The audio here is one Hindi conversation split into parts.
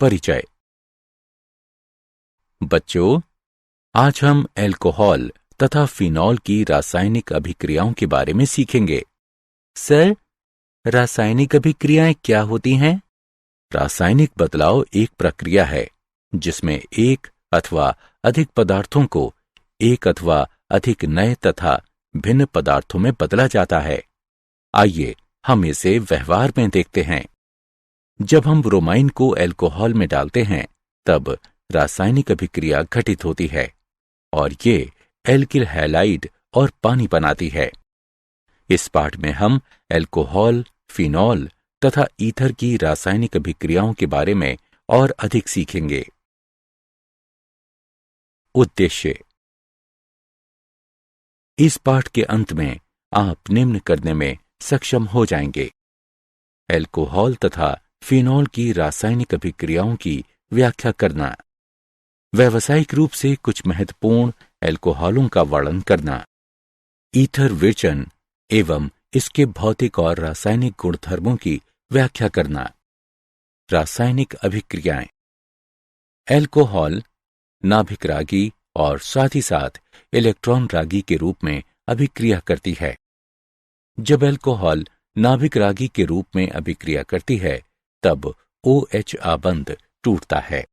परिचय। बच्चों, आज हम अल्कोहल तथा फिनॉल की रासायनिक अभिक्रियाओं के बारे में सीखेंगे। सर, रासायनिक अभिक्रियाएं क्या होती हैं? रासायनिक बदलाव एक प्रक्रिया है जिसमें एक अथवा अधिक पदार्थों को एक अथवा अधिक नए तथा भिन्न पदार्थों में बदला जाता है। आइए हम इसे व्यवहार में देखते हैं। जब हम ब्रोमाइन को अल्कोहल में डालते हैं तब रासायनिक अभिक्रिया घटित होती है और ये एल्किल हैलाइड और पानी बनाती है। इस पाठ में हम अल्कोहल, फिनॉल तथा ईथर की रासायनिक अभिक्रियाओं के बारे में और अधिक सीखेंगे। उद्देश्य। इस पाठ के अंत में आप निम्न करने में सक्षम हो जाएंगे। अल्कोहल तथा फिनॉल की रासायनिक अभिक्रियाओं की व्याख्या करना, व्यावसायिक रूप से कुछ महत्वपूर्ण अल्कोहलों का वर्णन करना, ईथर विचलन एवं इसके भौतिक और रासायनिक गुणधर्मों की व्याख्या करना। रासायनिक अभिक्रियाएं। अल्कोहल नाभिक रागी और साथ ही साथ इलेक्ट्रॉन रागी के रूप में अभिक्रिया करती है। जब अल्कोहल नाभिक रागी के रूप में अभिक्रिया करती है तब OH आबंध टूटता है।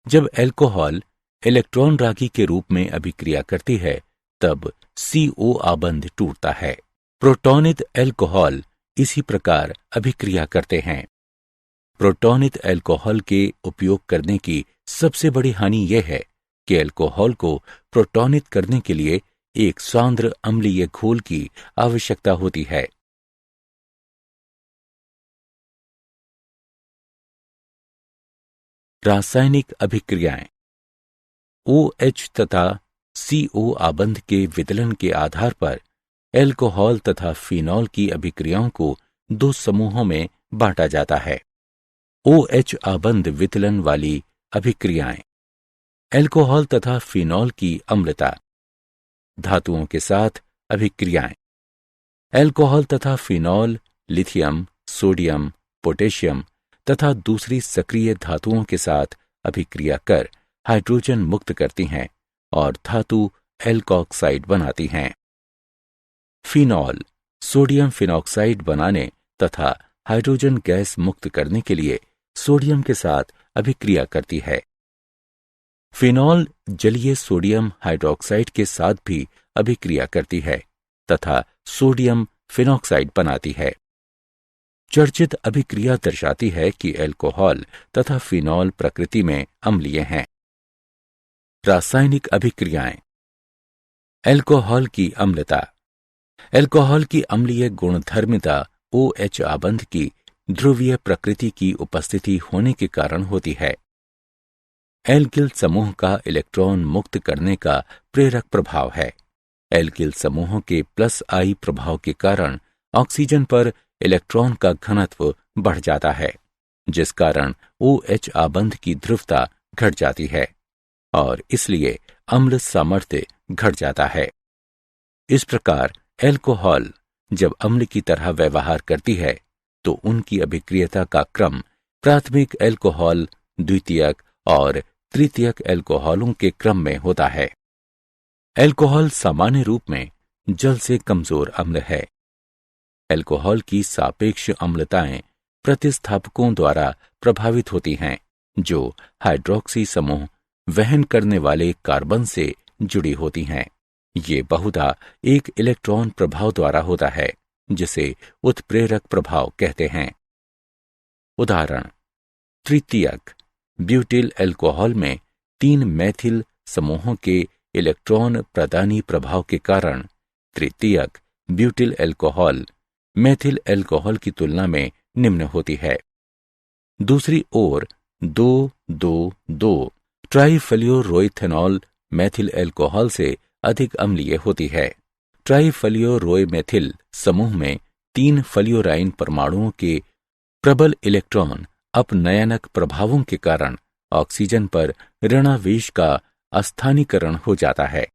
जब अल्कोहल इलेक्ट्रॉन रागी के रूप में अभिक्रिया करती है तब CO आबंध टूटता है। प्रोटॉनित अल्कोहल इसी प्रकार अभिक्रिया करते हैं। प्रोटॉनित अल्कोहल के उपयोग करने की सबसे बड़ी हानि यह है कि अल्कोहल को प्रोटॉनित करने के लिए एक सांद्र अम्लीय घोल की आवश्यकता होती है। रासायनिक अभिक्रियाएं। OH तथा CO आबंध के विदलन के आधार पर अल्कोहल तथा फिनॉल की अभिक्रियाओं को दो समूहों में बांटा जाता है। OH आबंध विदलन वाली अभिक्रियाएं। अल्कोहल तथा फिनॉल की अम्लता। धातुओं के साथ अभिक्रियाएं। अल्कोहल तथा फिनॉल लिथियम, सोडियम, पोटेशियम तथा दूसरी सक्रिय धातुओं के साथ अभिक्रिया कर हाइड्रोजन मुक्त करती हैं और धातु एल्कोक्साइड बनाती हैं। फिनॉल सोडियम फिनॉक्साइड बनाने तथा हाइड्रोजन गैस मुक्त करने के लिए सोडियम के साथ अभिक्रिया करती है। फिनॉल जलीय सोडियम हाइड्रोक्साइड के साथ भी अभिक्रिया करती है तथा सोडियम फिनॉक्साइड बनाती है। चर्चित अभिक्रिया दर्शाती है कि अल्कोहल तथा फिनॉल प्रकृति में अम्लीय हैं। रासायनिक अभिक्रियाएं। अल्कोहल की अम्लता। अल्कोहल की अम्लीय गुणधर्मिता OH आबंध की ध्रुवीय प्रकृति की उपस्थिति होने के कारण होती है। एल्किल समूह का इलेक्ट्रॉन मुक्त करने का प्रेरक प्रभाव है। एल्किल समूहों के +I प्रभाव के कारण ऑक्सीजन पर इलेक्ट्रॉन का घनत्व बढ़ जाता है, जिस कारण OH आबंध की ध्रुवता घट जाती है और इसलिए अम्ल सामर्थ्य घट जाता है। इस प्रकार अल्कोहल जब अम्ल की तरह व्यवहार करती है तो उनकी अभिक्रियता का क्रम प्राथमिक अल्कोहल, द्वितीयक और तृतीयक अल्कोहलों के क्रम में होता है। अल्कोहल सामान्य रूप में जल से कमजोर अम्ल है। अल्कोहल की सापेक्ष अम्लताएं प्रतिस्थापकों द्वारा प्रभावित होती हैं जो हाइड्रोक्सी समूह वहन करने वाले कार्बन से जुड़ी होती हैं। ये बहुधा एक इलेक्ट्रॉन प्रभाव द्वारा होता है जिसे उत्प्रेरक प्रभाव कहते हैं। उदाहरण: तृतीयक ब्यूटिल अल्कोहल में 3 मैथिल समूहों के इलेक्ट्रॉन प्रदानी प्रभाव के कारण तृतीयक ब्यूटिल अल्कोहल मैथिल अल्कोहल की तुलना में निम्न होती है। दूसरी ओर 2,2,2 ट्राइफ्लोरोइथेनॉल मैथिल अल्कोहल से अधिक अम्लीय होती है। ट्राइफ्लोरोमेथिल समूह में 3 फ्लोराइन परमाणुओं के प्रबल इलेक्ट्रॉन अपनयनक प्रभावों के कारण ऑक्सीजन पर ऋणावेश का अस्थानीकरण हो जाता है।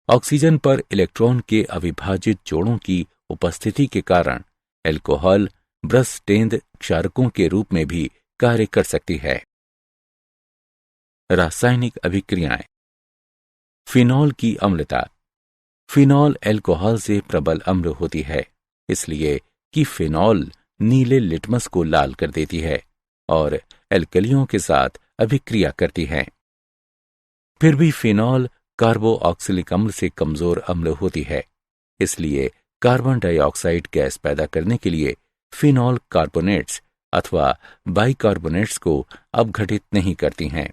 ऑक्सीजन पर इलेक्ट्रॉन के अविभाजित जोड़ों की उपस्थिति के कारण अल्कोहल ब्रसटेंद क्षारकों के रूप में भी कार्य कर सकती है। रासायनिक अभिक्रियाएं। फिनॉल की अम्लता। फिनॉल अल्कोहल से प्रबल अम्ल होती है, इसलिए कि फिनॉल नीले लिटमस को लाल कर देती है और एल्कलियों के साथ अभिक्रिया करती है। फिर भी फिनॉल कार्बोऑक्सिलिक अम्ल से कमजोर अम्ल होती है, इसलिए कार्बन डाइऑक्साइड गैस पैदा करने के लिए फिनॉल कार्बोनेट्स अथवा बाइकार्बोनेट्स को अपघटित नहीं करती हैं।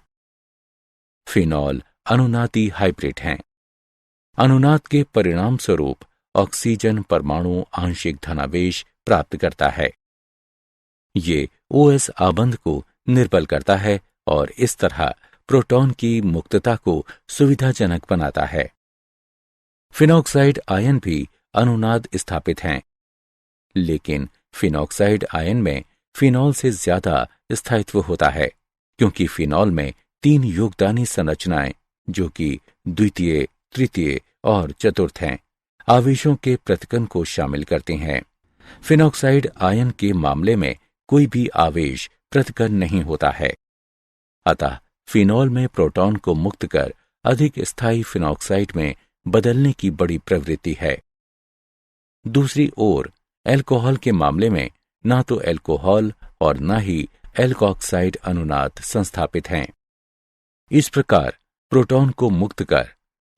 फिनॉल अनुनादी हाइब्रिड हैं। अनुनाद के परिणाम स्वरूप ऑक्सीजन परमाणु आंशिक धनावेश प्राप्त करता है। ये OS आबंध को निर्बल करता है और इस तरह प्रोटॉन की मुक्तता को सुविधाजनक बनाता है। फिनॉक्साइड आयन भी अनुनाद स्थापित हैं, लेकिन फिनॉक्साइड आयन में फिनॉल से ज्यादा स्थायित्व होता है, क्योंकि फिनॉल में 3 योगदानी संरचनाएं, जो कि द्वितीय, तृतीय और चतुर्थ हैं, आवेशों के पृथक्करण को शामिल करती हैं। फिनॉक्साइड आयन के मामले में कोई भी आवेश पृथक्करण नहीं होता है। अतः फिनॉल में प्रोटॉन को मुक्त कर अधिक स्थायी फिनॉक्साइड में बदलने की बड़ी प्रवृत्ति है। दूसरी ओर अल्कोहल के मामले में ना तो अल्कोहल और न ही एल्कोक्साइड अनुनाद संस्थापित हैं। इस प्रकार प्रोटॉन को मुक्त कर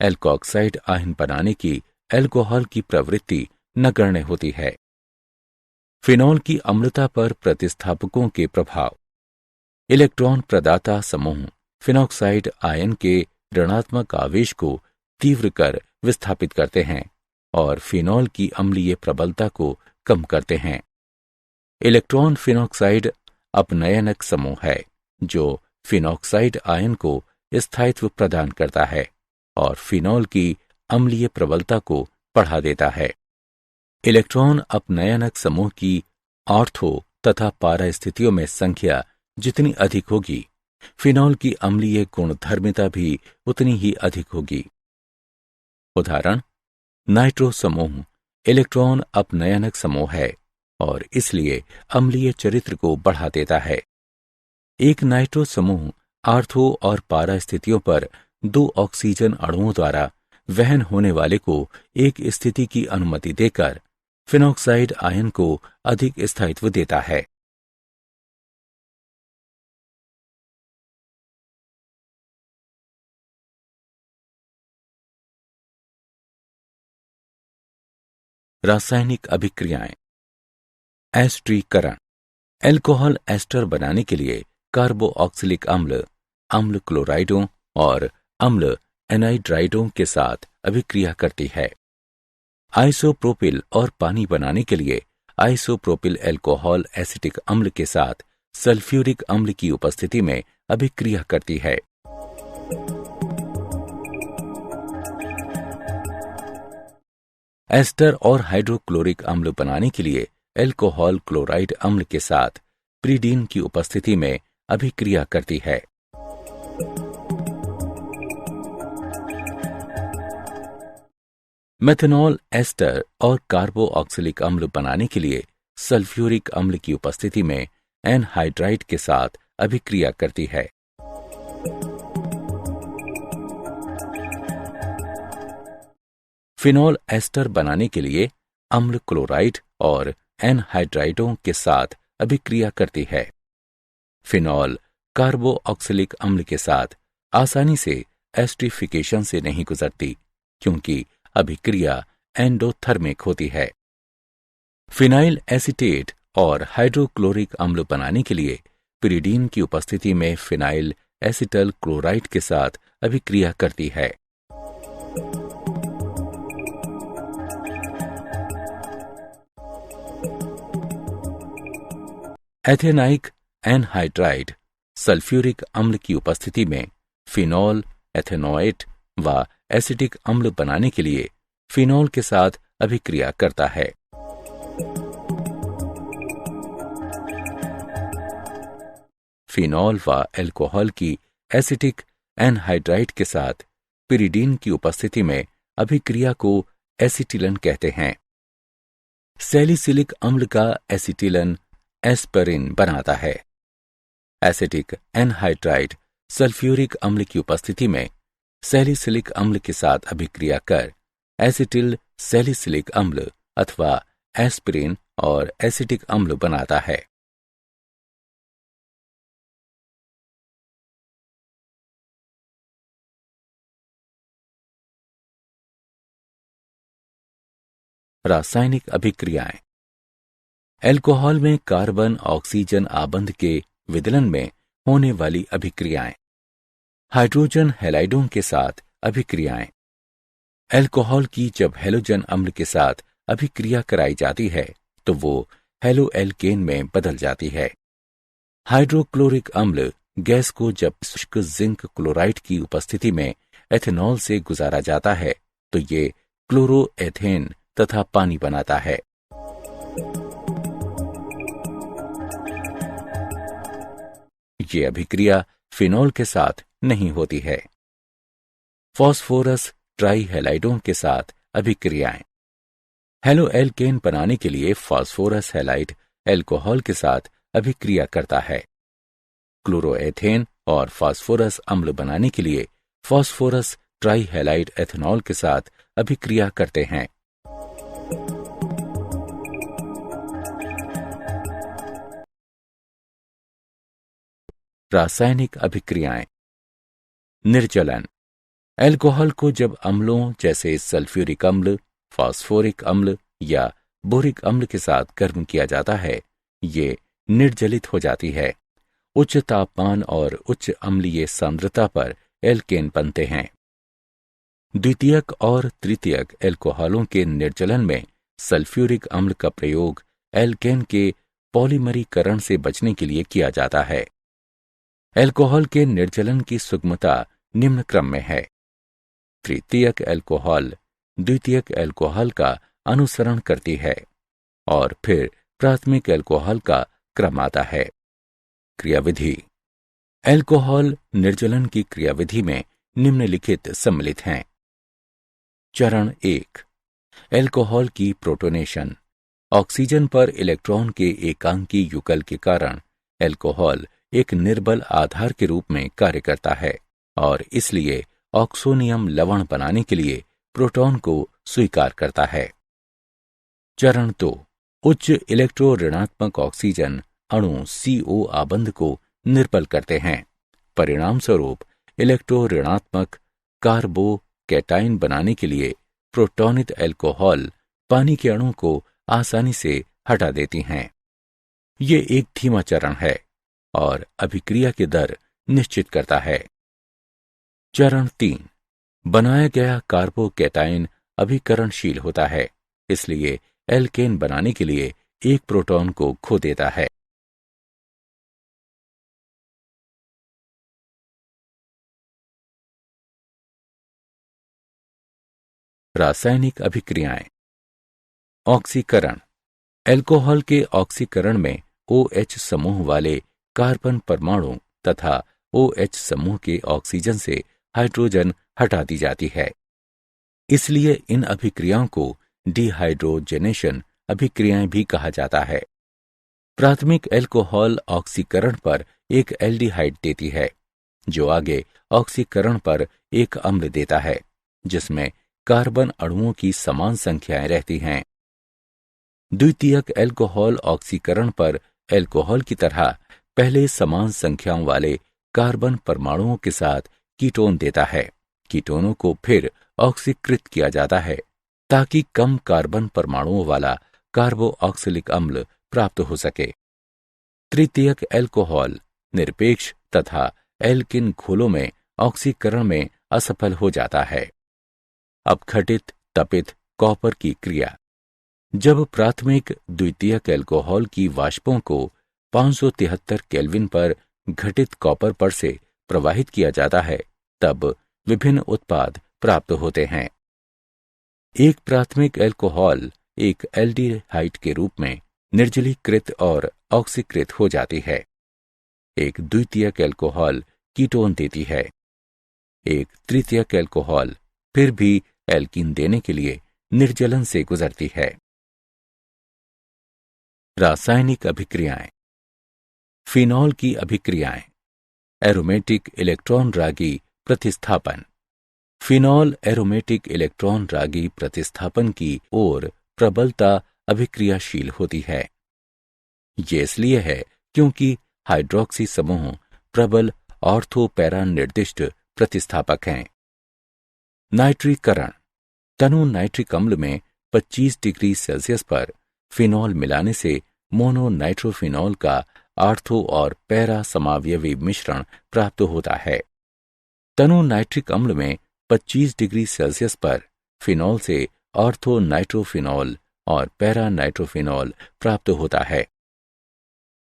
एल्कोक्साइड आयन बनाने की अल्कोहल की प्रवृत्ति नगण्य होती है। फिनॉल की अम्लता पर प्रतिस्थापकों के प्रभाव। इलेक्ट्रॉन प्रदाता समूह फिनॉक्साइड आयन के ऋणात्मक आवेश को तीव्र कर विस्थापित करते हैं और फिनॉल की अम्लीय प्रबलता को कम करते हैं। इलेक्ट्रॉन फिनॉक्साइड अपनयनक समूह है, जो फिनॉक्साइड आयन को स्थायित्व प्रदान करता है और फिनॉल की अम्लीय प्रबलता को बढ़ा देता है। इलेक्ट्रॉन अपनयनक समूह की ऑर्थो तथा पारा स्थितियों में संख्या जितनी अधिक होगी, फिनॉल की अम्लीय गुणधर्मिता भी उतनी ही अधिक होगी। उदाहरण, नाइट्रो समूह इलेक्ट्रॉन अपनयनक समूह है और इसलिए अम्लीय चरित्र को बढ़ा देता है। एक नाइट्रो समूह आर्थो और पारा स्थितियों पर 2 ऑक्सीजन अणुओं द्वारा वहन होने वाले को एक स्थिति की अनुमति देकर फिनॉक्साइड आयन को अधिक स्थायित्व देता है। रासायनिक अभिक्रियाएं। एस्टरीकरण। अल्कोहल एस्टर बनाने के लिए कार्बोऑक्सिलिक अम्ल, अम्ल क्लोराइडों और अम्ल एनाइड्राइडों के साथ अभिक्रिया करती है। आइसोप्रोपिल और पानी बनाने के लिए आइसोप्रोपिल अल्कोहल एसिटिक अम्ल के साथ सल्फ्यूरिक अम्ल की उपस्थिति में अभिक्रिया करती है। एस्टर और हाइड्रोक्लोरिक अम्ल बनाने के लिए अल्कोहल क्लोराइड अम्ल के साथ प्रीडीन की उपस्थिति में अभिक्रिया करती है। मेथनॉल एस्टर और कार्बोऑक्सिलिक अम्ल बनाने के लिए सल्फ्यूरिक अम्ल की उपस्थिति में एनहाइड्राइड के साथ अभिक्रिया करती है। फिनॉल एस्टर बनाने के लिए अम्ल क्लोराइड और एनहाइड्राइडों के साथ अभिक्रिया करती है। फिनॉल कार्बोऑक्सिलिक अम्ल के साथ आसानी से एस्टरीफिकेशन से नहीं गुजरती, क्योंकि अभिक्रिया एंडोथर्मिक होती है। फिनाइल एसीटेट और हाइड्रोक्लोरिक अम्ल बनाने के लिए पिरिडीन की उपस्थिति में फिनाइल एसिटल क्लोराइड के साथ अभिक्रिया करती है। एथेनाइक एनहाइड्राइड सल्फ्यूरिक अम्ल की उपस्थिति में फिनॉल एथेनोएट व एसिटिक अम्ल बनाने के लिए फिनॉल के साथ अभिक्रिया करता है। फिनॉल व अल्कोहल की एसिटिक एनहाइड्राइड के साथ पिरिडीन की उपस्थिति में अभिक्रिया को एसिटिलन कहते हैं। सैलिसिलिक अम्ल का एसिटिलन एस्परिन बनाता है। एसिटिक एनहाइड्राइड सल्फ्यूरिक अम्ल की उपस्थिति में सैलिसिलिक अम्ल के साथ अभिक्रिया कर एसिटिल सैलिसिलिक अम्ल अथवा एस्पिरिन और एसिटिक अम्ल बनाता है। रासायनिक अभिक्रियाएं। एल्कोहल में कार्बन ऑक्सीजन आबंध के विदलन में होने वाली अभिक्रियाएं। हाइड्रोजन हैलाइडों के साथ अभिक्रियाएं। एल्कोहल की जब हैलोजन अम्ल के साथ अभिक्रिया कराई जाती है तो वो हैलोएल्केन में बदल जाती है। हाइड्रोक्लोरिक अम्ल गैस को जब शुष्क जिंक क्लोराइड की उपस्थिति में एथेनॉल से गुजारा जाता है तो ये क्लोरोएथेन तथा पानी बनाता है। ये अभिक्रिया फिनॉल के साथ नहीं होती है। फॉस्फोरस ट्राइहैलाइडों के साथ अभिक्रियाएं। हैलोएल्केन बनाने के लिए फॉस्फोरस हैलाइड एल्कोहल के साथ अभिक्रिया करता है। क्लोरोएथेन और फास्फोरस अम्ल बनाने के लिए फॉस्फोरस ट्राइहैलाइड एथेनॉल के साथ अभिक्रिया करते हैं। रासायनिक अभिक्रियाएं। निर्जलन। एल्कोहल को जब अम्लों जैसे सल्फ्यूरिक अम्ल, फास्फोरिक अम्ल या बोरिक अम्ल के साथ गर्म किया जाता है, ये निर्जलित हो जाती है। उच्च तापमान और उच्च अम्लीय सांद्रता पर एल्केन बनते हैं। द्वितीयक और तृतीयक एल्कोहलों के निर्जलन में सल्फ्यूरिक अम्ल का प्रयोग एल्केन के पॉलीमरीकरण से बचने के लिए किया जाता है। एल्कोहल के निर्जलन की सुगमता निम्न क्रम में है। तृतीयक एल्कोहल द्वितीयक एल्कोहल का अनुसरण करती है और फिर प्राथमिक एल्कोहल का क्रम आता है। क्रियाविधि। एल्कोहल निर्जलन की क्रियाविधि में निम्नलिखित सम्मिलित हैं। चरण 1। एल्कोहल की प्रोटोनेशन। ऑक्सीजन पर इलेक्ट्रॉन के एकांकी युगल के कारण एल्कोहल एक निर्बल आधार के रूप में कार्य करता है और इसलिए ऑक्सोनियम लवण बनाने के लिए प्रोटॉन को स्वीकार करता है। चरण 2। उच्च इलेक्ट्रो ऋणात्मक ऑक्सीजन अणु CO आबंध को निर्बल करते हैं। परिणाम स्वरूप इलेक्ट्रो ऋणात्मक कार्बोकैटाइन बनाने के लिए प्रोटॉनित एल्कोहल पानी के अणु को आसानी से हटा देती हैं। ये एक धीमा चरण है और अभिक्रिया की दर निश्चित करता है। चरण 3। बनाया गया कार्बोकैटाइन अभिकरणशील होता है, इसलिए एल्केन बनाने के लिए एक प्रोटॉन को खो देता है। रासायनिक अभिक्रियाएं। ऑक्सीकरण। एल्कोहल के ऑक्सीकरण में OH समूह वाले कार्बन परमाणु तथा OH समूह के ऑक्सीजन से हाइड्रोजन हटा दी जाती है। इसलिए इन अभिक्रियाओं को डिहाइड्रोजनेशन अभिक्रियाएं भी कहा जाता है। प्राथमिक एल्कोहल ऑक्सीकरण पर एक एल्डिहाइड देती है, जो आगे ऑक्सीकरण पर एक अम्ल देता है, जिसमें कार्बन अणुओं की समान संख्याएं रहती हैं। द्वितीयक एल्कोहल ऑक्सीकरण पर एल्कोहल की तरह पहले समान संख्याओं वाले कार्बन परमाणुओं के साथ कीटोन देता है। कीटोनों को फिर ऑक्सीकृत किया जाता है ताकि कम कार्बन परमाणुओं वाला कार्बोऑक्सिलिक अम्ल प्राप्त हो सके। तृतीयक एल्कोहल निरपेक्ष तथा एल्किन घोलों में ऑक्सीकरण में असफल हो जाता है। अपघटित तपित कॉपर की क्रिया। जब प्राथमिक द्वितीयक एल्कोहल की वाष्पों को 573 केल्विन पर घटित कॉपर पर से प्रवाहित किया जाता है, तब विभिन्न उत्पाद प्राप्त होते हैं। एक प्राथमिक एल्कोहल एक एल्डिहाइड के रूप में निर्जलीकृत और ऑक्सीकृत हो जाती है। एक द्वितीयक एल्कोहल कीटोन देती है। एक तृतीयक एल्कोहल फिर भी एल्कीन देने के लिए निर्जलन से गुजरती है। रासायनिक अभिक्रियाएं। फिनॉल की अभिक्रियाएं। एरोमेटिक इलेक्ट्रॉन रागी प्रतिस्थापन। फिनॉल एरोमेटिक इलेक्ट्रॉन रागी प्रतिस्थापन की ओर प्रबलता अभिक्रियाशील होती है। ये इसलिए है क्योंकि हाइड्रॉक्सी समूह प्रबल ऑर्थो पैरा निर्दिष्ट प्रतिस्थापक हैं। नाइट्रीकरण। तनु नाइट्रिक अम्ल में 25 डिग्री सेल्सियस पर फिनॉल मिलाने से मोनो नाइट्रोफिनॉल का आर्थो और पैरा समावयवी मिश्रण प्राप्त होता है। तनु नाइट्रिक अम्ल में 25 डिग्री सेल्सियस पर फिनॉल से ऑर्थो नाइट्रोफिनॉल और पैरा नाइट्रोफिनॉल प्राप्त होता है।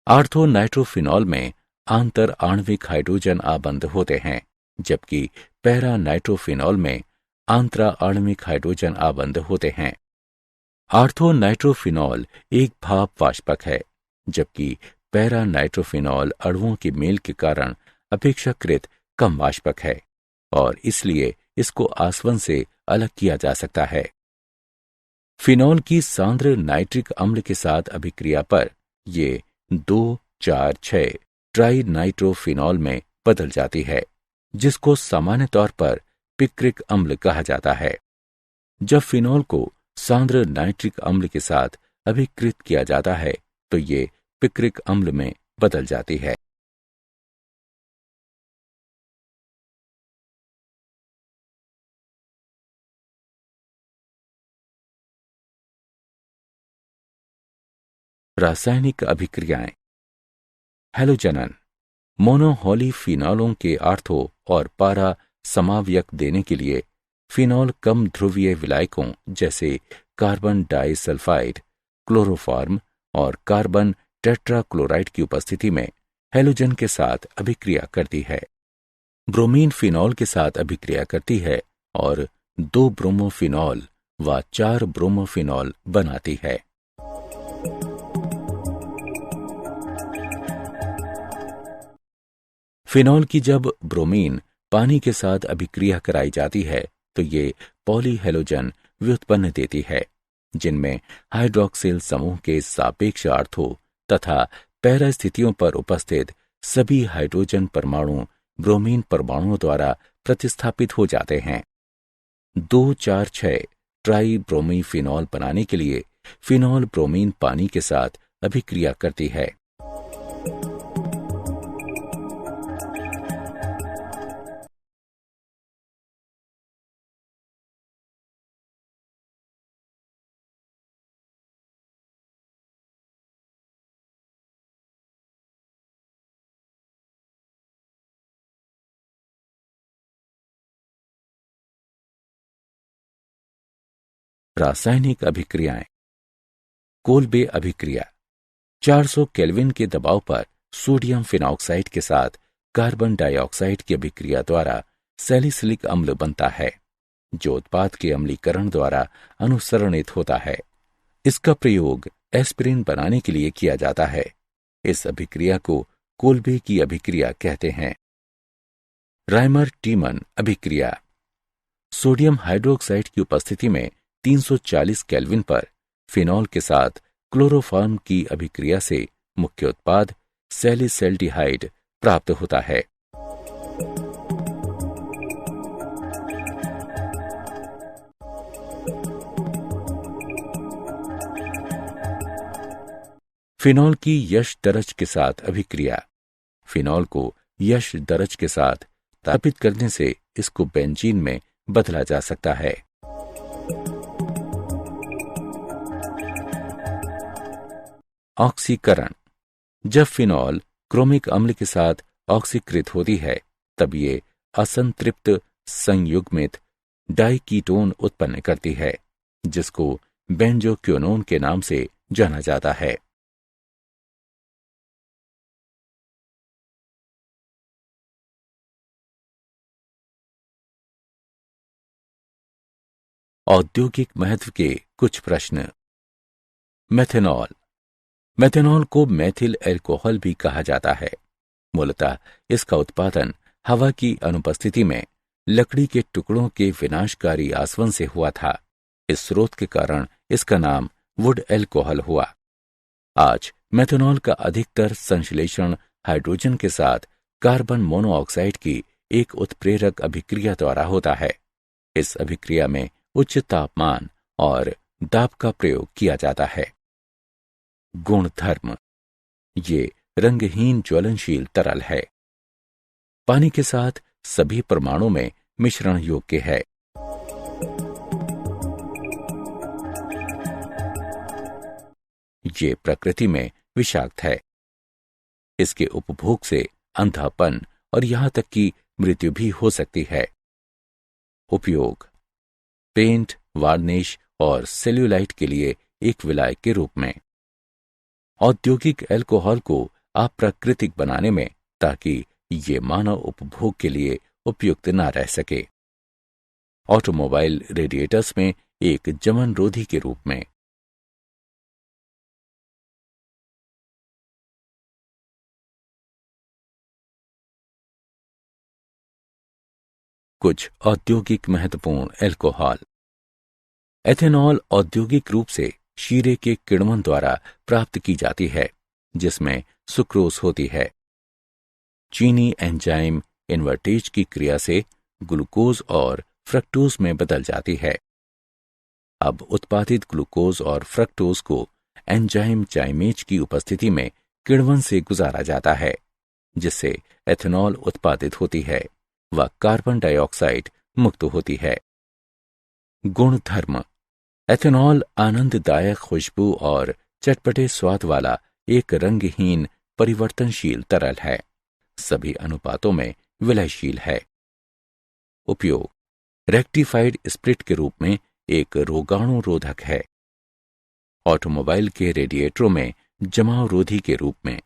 आर्थो नाइट्रोफिनॉल में आंतर आणविक हाइड्रोजन आबंध होते हैं, जबकि पैरा नाइट्रोफिनॉल में आंतरा आणविक हाइड्रोजन आबंध होते हैं। आर्थो नाइट्रोफिनॉल एक भाप वाष्पक है, जबकि पैरा नाइट्रोफिनॉल अणुओं के मेल के कारण अपेक्षाकृत कम वाष्पक है और इसलिए इसको आसवन से अलग किया जा सकता है। फिनॉल की सांद्र नाइट्रिक अम्ल के साथ अभिक्रिया पर ये 2,4,6 ट्राई नाइट्रोफिनॉल में बदल जाती है, जिसको सामान्य तौर पर पिक्रिक अम्ल कहा जाता है। जब फिनॉल को सांद्र नाइट्रिक अम्ल के साथ अभिकृत किया जाता है तो ये पिक्रिक अम्ल में बदल जाती है। रासायनिक अभिक्रियाएं। हैलोजनन। मोनोहॉलीफिनॉलों के आर्थो और पारा समावयक देने के लिए फिनॉल कम ध्रुवीय विलायकों जैसे कार्बन डाइसल्फाइड, क्लोरोफॉर्म और कार्बन टेट्राक्लोराइड की उपस्थिति में हैलोजन के साथ अभिक्रिया करती है। ब्रोमीन फिनॉल के साथ अभिक्रिया करती है और 2 ब्रोमोफिनॉल व 4 ब्रोमोफिनॉल बनाती है। फिनॉल की जब ब्रोमीन पानी के साथ अभिक्रिया कराई जाती है तो ये पॉलीहेलोजन व्युत्पन्न देती है, जिनमें हाइड्रॉक्सिल समूह के सापेक्ष आर्थो तथा पैरा स्थितियों पर उपस्थित सभी हाइड्रोजन परमाणु ब्रोमीन परमाणुओं द्वारा प्रतिस्थापित हो जाते हैं। 2,4,6 ट्राई ब्रोमी फिनॉल बनाने के लिए फिनॉल ब्रोमीन पानी के साथ अभिक्रिया करती है। रासायनिक अभिक्रियाएं। कोल्बे अभिक्रिया। 400 केल्विन के दबाव पर सोडियम फिनॉक्साइड के साथ कार्बन डाइऑक्साइड की अभिक्रिया द्वारा सैलिसिलिक अम्ल बनता है, जो उत्पाद के अम्लीकरण द्वारा अनुसरणित होता है। इसका प्रयोग एस्पिरिन बनाने के लिए किया जाता है। इस अभिक्रिया को कोल्बे की अभिक्रिया कहते हैं। राइमर टीमन अभिक्रिया। सोडियम हाइड्रोक्साइड की उपस्थिति में 340 केल्विन पर फिनॉल के साथ क्लोरोफॉर्म की अभिक्रिया से मुख्य उत्पाद सैलिसैल्डिहाइड प्राप्त होता है। फिनॉल की यश दरज के साथ अभिक्रिया। फिनॉल को यश दरज के साथ स्थापित करने से इसको बेंजीन में बदला जा सकता है। ऑक्सीकरण। जब फिनॉल क्रोमिक अम्ल के साथ ऑक्सीकृत होती है तब ये असंतृप्त संयुग्मित डाइकीटोन उत्पन्न करती है, जिसको बेंजोक्विनोन के नाम से जाना जाता है। औद्योगिक महत्व के कुछ प्रश्न। मेथेनॉल। मेथेनॉल को मेथिल एल्कोहल भी कहा जाता है। मूलतः इसका उत्पादन हवा की अनुपस्थिति में लकड़ी के टुकड़ों के विनाशकारी आसवन से हुआ था। इस स्रोत के कारण इसका नाम वुड एल्कोहल हुआ। आज मेथनॉल का अधिकतर संश्लेषण हाइड्रोजन के साथ कार्बन मोनोऑक्साइड की एक उत्प्रेरक अभिक्रिया द्वारा होता है। इस अभिक्रिया में उच्च तापमान और दाब का प्रयोग किया जाता है। गुणधर्म। ये रंगहीन ज्वलनशील तरल है। पानी के साथ सभी परमाणु में मिश्रण योग्य है। ये प्रकृति में विषाक्त है। इसके उपभोग से अंधापन और यहां तक कि मृत्यु भी हो सकती है। उपयोग: पेंट, वार्निश और सेल्यूलाइट के लिए एक विलायक के रूप में। औद्योगिक अल्कोहल को अप्राकृतिक बनाने में, ताकि ये मानव उपभोग के लिए उपयुक्त न रह सके। ऑटोमोबाइल रेडिएटर्स में एक जमनरोधी के रूप में। कुछ औद्योगिक महत्वपूर्ण अल्कोहल। एथेनॉल औद्योगिक रूप से शीरे के किण्वन द्वारा प्राप्त की जाती है, जिसमें सुक्रोज होती है। चीनी एंजाइम इन्वर्टेज की क्रिया से ग्लूकोज और फ्रक्टोज में बदल जाती है। अब उत्पादित ग्लूकोज और फ्रक्टोज को एंजाइम चाइमेज की उपस्थिति में किण्वन से गुजारा जाता है, जिससे एथेनॉल उत्पादित होती है व कार्बन डाइऑक्साइड मुक्त होती है। गुणधर्म। एथेनॉल आनंददायक खुशबू और चटपटे स्वाद वाला एक रंगहीन परिवर्तनशील तरल है। सभी अनुपातों में विलयशील है। उपयोग: रेक्टिफाइड स्प्रिट के रूप में एक रोगाणु रोधक है। ऑटोमोबाइल के रेडिएटरों में जमाव रोधी के रूप में।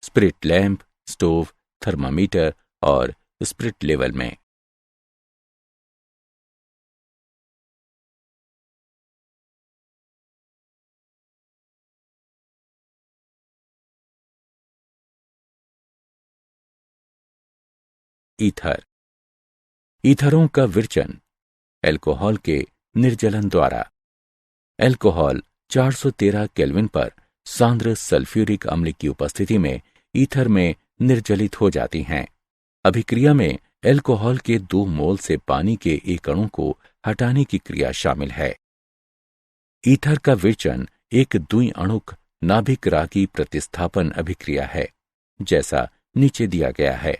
स्प्रिट लैंप, स्टोव, थर्मामीटर और स्प्रिट लेवल में। ईथर। ईथरों का विरचन अल्कोहल के निर्जलन द्वारा। अल्कोहल 413 केल्विन पर सांद्र सल्फ्यूरिक अम्ल की उपस्थिति में ईथर में निर्जलित हो जाती हैं। अभिक्रिया में अल्कोहल के 2 मोल से पानी के एक अणु को हटाने की क्रिया शामिल है। ईथर का विरचन एक द्विअणुक नाभिक रागी प्रतिस्थापन अभिक्रिया है, जैसा नीचे दिया गया है।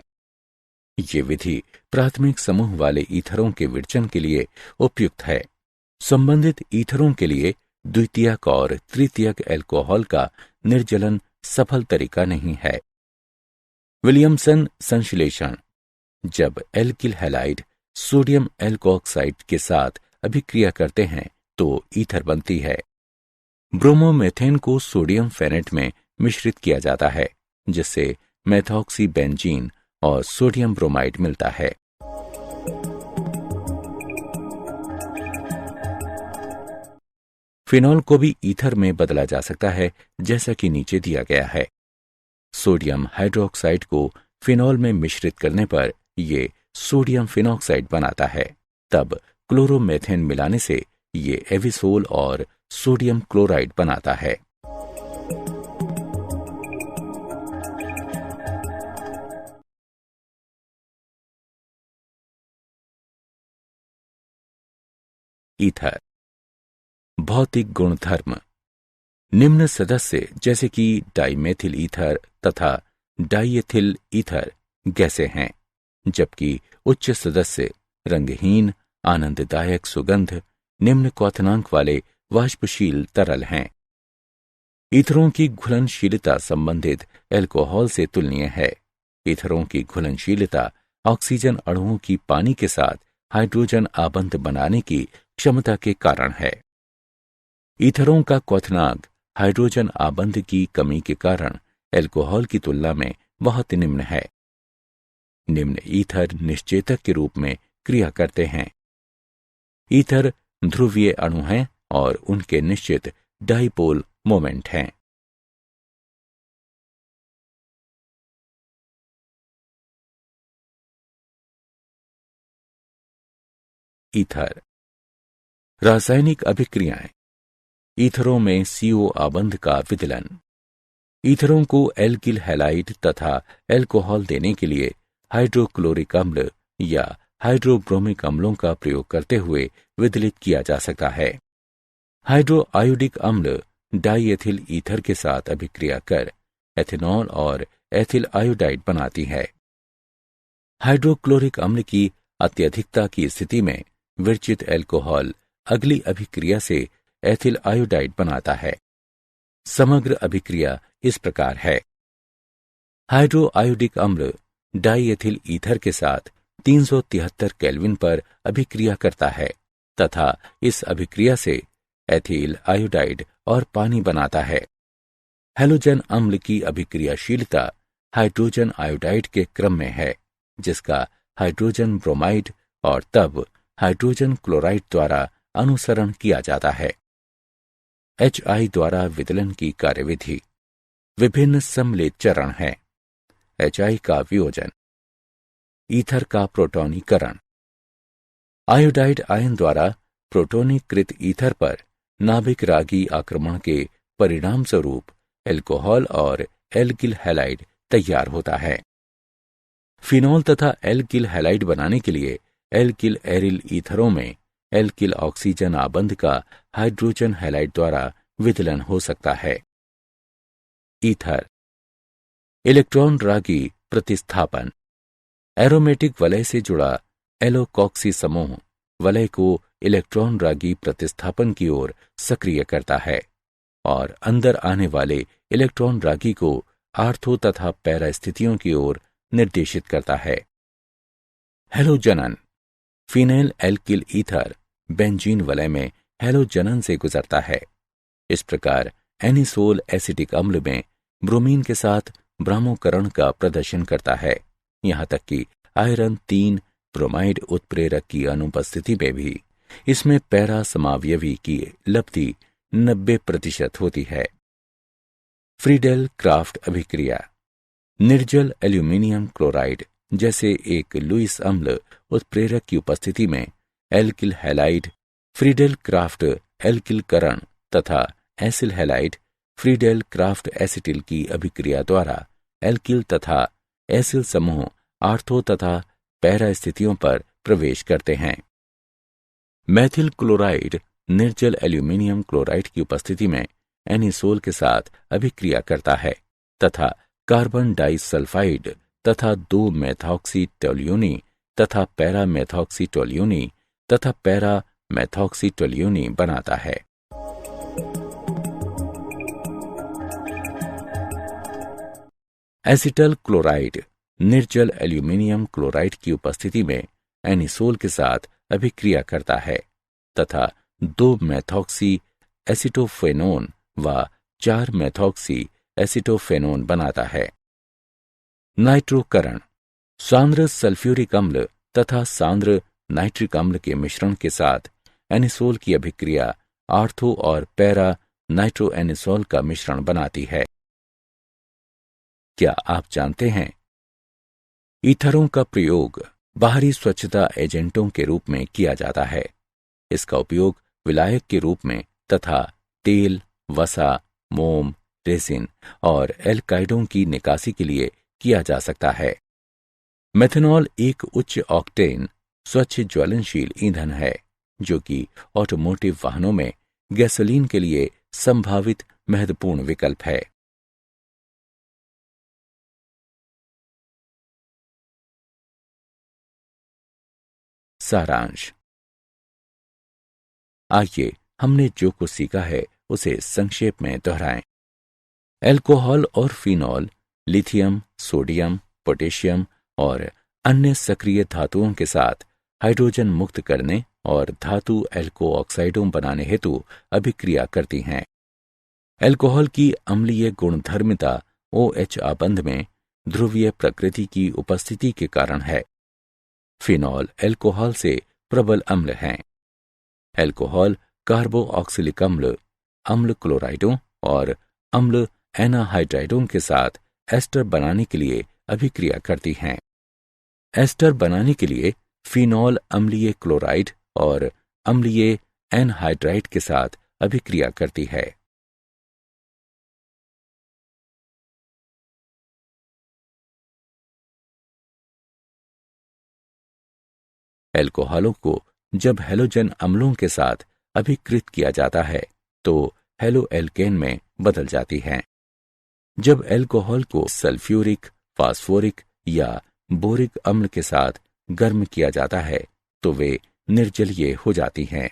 ये विधि प्राथमिक समूह वाले ईथरों के विरचन के लिए उपयुक्त है। संबंधित ईथरों के लिए द्वितीयक और तृतीयक अल्कोहल का निर्जलन सफल तरीका नहीं है। विलियमसन संश्लेषण। जब एल्किल हैलाइड सोडियम एल्कोऑक्साइड के साथ अभिक्रिया करते हैं तो ईथर बनती है। ब्रोमोमेथेन को सोडियम फेनेट में मिश्रित किया जाता है, जिससे मेथॉक्सी बेंजीन और सोडियम ब्रोमाइड मिलता है। फिनॉल को भी ईथर में बदला जा सकता है, जैसा कि नीचे दिया गया है। सोडियम हाइड्रोक्साइड को फिनॉल में मिश्रित करने पर यह सोडियम फिनॉक्साइड बनाता है। तब क्लोरोमेथेन मिलाने से ये एविसोल और सोडियम क्लोराइड बनाता है। ईथर। भौतिक गुणधर्म। निम्न सदस्य जैसे कि डाइमेथिल ईथर तथा डाइएथिल ईथर गैसें हैं, जबकि उच्च सदस्य रंगहीन, आनंददायक सुगंध, निम्न क्वथनांक वाले वाष्पशील तरल हैं। ईथरों की घुलनशीलता संबंधित अल्कोहल से तुलनीय है। ईथरों की घुलनशीलता ऑक्सीजन अणुओं की पानी के साथ हाइड्रोजन आबंध बनाने की क्षमता के कारण है। ईथरों का क्वथनांक हाइड्रोजन आबंध की कमी के कारण अल्कोहल की तुलना में बहुत निम्न है। निम्न ईथर निश्चेतक के रूप में क्रिया करते हैं। ईथर ध्रुवीय अणु हैं और उनके निश्चित डाइपोल मोमेंट हैं। ईथर। रासायनिक अभिक्रियाएं। ईथरों में CO आबंध का विदलन। ईथरों को एल्किल हैलाइड तथा एल्कोहल देने के लिए हाइड्रोक्लोरिक अम्ल या हाइड्रोब्रोमिक अम्लों का प्रयोग करते हुए विदलित किया जा सकता है। हाइड्रोआयोडिक अम्ल डाईएथिल ईथर के साथ अभिक्रिया कर एथेनॉल और एथिल आयोडाइड बनाती है। हाइड्रोक्लोरिक अम्ल की अत्यधिकता की स्थिति में विरचित एल्कोहल अगली अभिक्रिया से एथिल आयोडाइड बनाता है। समग्र अभिक्रिया इस प्रकार है। हाइड्रोआयोडिक अम्ल डाईएथिल ईथर के साथ 373 केल्विन पर अभिक्रिया करता है तथा इस अभिक्रिया से एथिल आयोडाइड और पानी बनाता है। हैलोजन अम्ल की अभिक्रियाशीलता हाइड्रोजन आयोडाइड के क्रम में है, जिसका हाइड्रोजन ब्रोमाइड और तब हाइड्रोजन क्लोराइड द्वारा अनुसरण किया जाता है। HI द्वारा विदलन की कार्यविधि। विभिन्न सम्मिलित चरण हैं। HI का वियोजन, ईथर का प्रोटोनीकरण। आयोडाइड आयन द्वारा प्रोटोनीकृत ईथर पर नाभिक रागी आक्रमण के परिणाम स्वरूप एल्कोहल और एल्किल हैलाइड तैयार होता है। फिनॉल तथा एल्किल हैलाइड बनाने के लिए एल्किल एरिल ईथरों में एल्किल ऑक्सीजन आबंध का हाइड्रोजन हैलाइड द्वारा विदलन हो सकता है। ईथर। इलेक्ट्रॉन रागी प्रतिस्थापन। एरोमेटिक वलय से जुड़ा एलोकॉक्सी समूह वलय को इलेक्ट्रॉन रागी प्रतिस्थापन की ओर सक्रिय करता है और अंदर आने वाले इलेक्ट्रॉन रागी को आर्थो तथा पैरा स्थितियों की ओर निर्देशित करता है। हैलोजनन। फिनाइल एल्किल ईथर बेंजीन वलय में हैलोजनन से गुजरता है। इस प्रकार एनिसोल एसिटिक अम्ल में ब्रोमीन के साथ ब्रामोकरण का प्रदर्शन करता है, यहाँ तक कि आयरन 3 ब्रोमाइड उत्प्रेरक की अनुपस्थिति में भी इसमें पैरा समावयवी की लब्धि 90% होती है। फ्रीडेल क्राफ्ट अभिक्रिया। निर्जल एल्यूमिनियम क्लोराइड जैसे एक लुईस अम्ल उत्प्रेरक की उपस्थिति में एल्किल हैलाइड फ्रीडेल क्राफ्ट एल्किलकरण तथा acyl halide Friedel craft acetyl की अभिक्रिया द्वारा एल्किल तथा एसिल समूह आर्थो तथा पैरा स्थितियों पर प्रवेश करते हैं। मैथिल क्लोराइड निर्जल एल्यूमिनियम क्लोराइड की उपस्थिति में एनिसोल के साथ अभिक्रिया करता है तथा कार्बन डाइसल्फाइड तथा 2 मेथॉक्सी टोल्यूनी तथा पैरा मेथॉक्सी टोल्यूनी तथा पैरा मेथॉक्सी टोल्यूनी बनाता है। एसिटल क्लोराइड निर्जल एल्यूमिनियम क्लोराइड की उपस्थिति में एनिसोल के साथ अभिक्रिया करता है तथा 2 मेथॉक्सी एसिटोफेनोन व 4 मेथॉक्सी एसिटोफेनोन बनाता है। नाइट्रोकरण। सांद्र सल्फ्यूरिक अम्ल तथा सांद्र नाइट्रिक अम्ल के मिश्रण के साथ एनिसोल की अभिक्रिया आर्थो और पैरा नाइट्रोएनिसोल का मिश्रण बनाती है। क्या आप जानते हैं ईथरों का प्रयोग बाहरी स्वच्छता एजेंटों के रूप में किया जाता है। इसका उपयोग विलायक के रूप में तथा तेल, वसा, मोम, रेसिन और एल्काइडों की निकासी के लिए किया जा सकता है। मेथनॉल एक उच्च ऑक्टेन स्वच्छ ज्वलनशील ईंधन है जो कि ऑटोमोटिव वाहनों में गैसोलीन के लिए संभावित महत्वपूर्ण विकल्प है। सारांश। आइए हमने जो कुछ सीखा है उसे संक्षेप में दोहराएं। एल्कोहल और फिनॉल लिथियम, सोडियम, पोटेशियम और अन्य सक्रिय धातुओं के साथ हाइड्रोजन मुक्त करने और धातु एल्को ऑक्साइडों बनाने हेतु अभिक्रिया करती हैं। एल्कोहल की अम्लीय गुणधर्मिता OH आबंध में ध्रुवीय प्रकृति की उपस्थिति के कारण है। फिनॉल एल्कोहल से प्रबल अम्ल हैं। एल्कोहल कार्बोऑक्सिलिक अम्ल, अम्ल क्लोराइडों और अम्ल एनाहाइड्राइडों के साथ एस्टर बनाने के लिए अभिक्रिया करती हैं। एस्टर बनाने के लिए फिनॉल अम्लीय क्लोराइड और अम्लीय एनहाइड्राइड के साथ अभिक्रिया करती है। एल्कोहलों को जब हैलोजन अम्लों के साथ अभिकृत किया जाता है तो हेलो एल्केन में बदल जाती हैं। जब एल्कोहल को सल्फ्यूरिक, फास्फोरिक या बोरिक अम्ल के साथ गर्म किया जाता है तो वे निर्जलीय हो जाती हैं।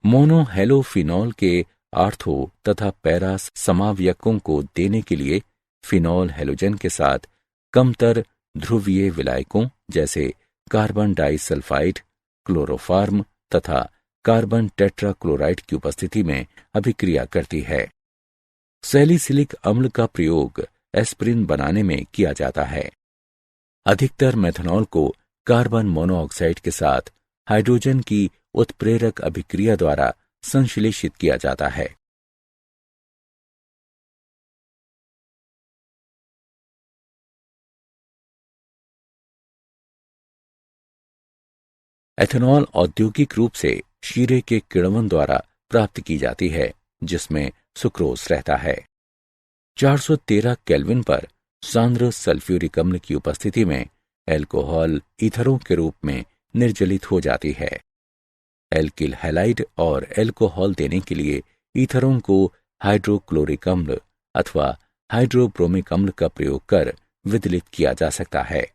मोनोहेलोफिनॉल के आर्थो तथा पैरा समावयकों को देने के लिए फिनॉल हैलोजन के साथ कमतर ध्रुवीय विलायकों जैसे कार्बन डाइसल्फाइड, क्लोरोफार्म तथा कार्बन टेट्राक्लोराइड की उपस्थिति में अभिक्रिया करती है। सैलिसिलिक अम्ल का प्रयोग एस्प्रिन बनाने में किया जाता है। अधिकतर मेथनॉल को कार्बन मोनोऑक्साइड के साथ हाइड्रोजन की उत्प्रेरक अभिक्रिया द्वारा संश्लेषित किया जाता है। एथेनॉल औद्योगिक रूप से शीरे के किण्वन द्वारा प्राप्त की जाती है, जिसमें सुक्रोज रहता है। 413 केल्विन पर सांद्र सल्फ्यूरिक अम्ल की उपस्थिति में एल्कोहल ईथरों के रूप में निर्जलित हो जाती है। एल्किल हैलाइड और एल्कोहल देने के लिए ईथरों को हाइड्रोक्लोरिक अम्ल अथवा हाइड्रोब्रोमिक अम्ल का प्रयोग कर विदलित किया जा सकता है।